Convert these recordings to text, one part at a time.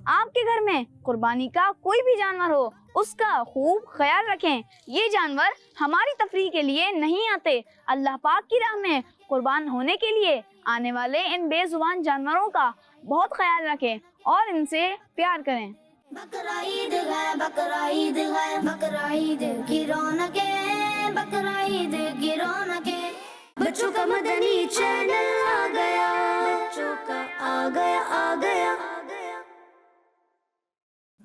آپ کے گھر میں قربانی کا کوئی بھی جانور ہو اس کا خوب خیال رکھیں. یہ جانور ہماری تفریح کے لیے نہیں آتے. اللہ پاک کی راہ میں قربان ہونے کے لیے آنے والے ان بے زبان جانوروں کا بہت خیال رکھیں اور ان سے پیار کریں. بقرعید ہے بقرعید ہے بقرعید کی رونقیں بقرعید کی رونقیں بچوں کا مدنی چینل آ گیا بچوں کا آ گیا.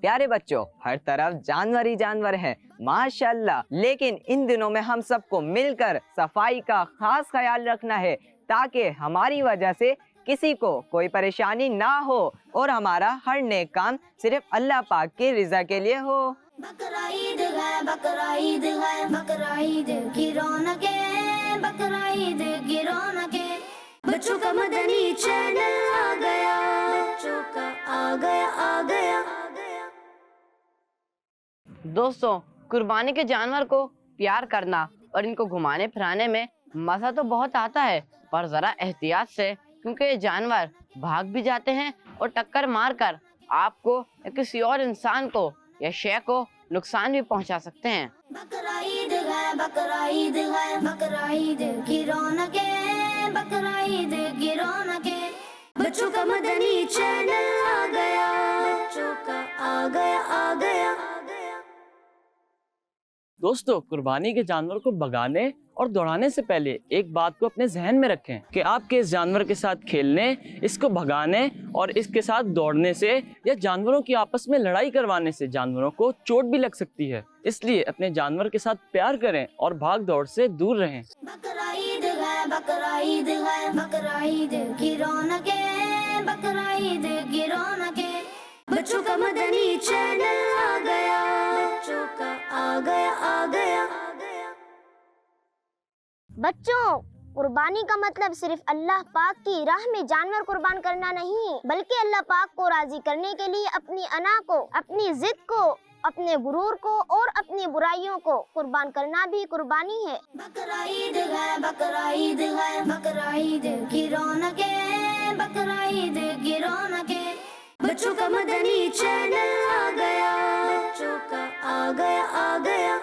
پیارے بچوں، ہر طرف جانور ہی جانور ہیں ماشاءاللہ، لیکن ان دنوں میں ہم سب کو مل کر صفائی کا خاص خیال رکھنا ہے تاکہ ہماری وجہ سے کسی کو کوئی پریشانی نہ ہو اور ہمارا ہر نیک کام صرف اللہ پاک کی رضا کے لیے ہو. بقرعید ہے بقرعید ہے بقرعید کی رونقیں بقرعید کی رونقیں بچوں کا مدنی چینل آ گیا بچوں کا آ گیا. دوستوں، قربانی کے جانور کو پیار کرنا اور ان کو گھمانے پھرانے میں مزہ تو بہت آتا ہے، پر ذرا احتیاط سے، کیونکہ یہ جانور بھاگ بھی جاتے ہیں اور ٹکر مار کر آپ کو یا کسی اور انسان کو یا شے کو نقصان بھی پہنچا سکتے ہیں. بقرعید ہے بقرعید ہے بقرعید کی رونقیں بقرعید کی رونقیں بچوں کا مدنی چینل آ گیا بچوں کا آ گیا. دوستو، قربانی کے جانور کو بھگانے اور دوڑانے سے پہلے ایک بات کو اپنے ذہن میں رکھیں کہ آپ کے اس جانور کے ساتھ کھیلنے، اس کو بھگانے اور اس کے ساتھ دوڑنے سے یا جانوروں کی آپس میں لڑائی کروانے سے جانوروں کو چوٹ بھی لگ سکتی ہے. اس لیے اپنے جانور کے ساتھ پیار کریں اور بھاگ دوڑ سے دور رہیں. بقرعید ہے بقرعید ہے بقرعید کی رونقیں بقرعید کی رونقیں بچوں کا مدنی چینل آ گیا بچوں کا آ گیا. بچوں، قربانی کا مطلب صرف اللہ پاک کی راہ میں جانور قربان کرنا نہیں، بلکہ اللہ پاک کو راضی کرنے کے لیے اپنی انا کو، اپنی ضد کو، اپنے غرور کو اور اپنی برائیوں کو قربان کرنا بھی قربانی ہے. بقرعید ہے بقرعید ہے بقرعید کی رونقیں بقرعید کی رونقیں بچوں کا مدنی چینل آ گیا بچوں کا آ گیا.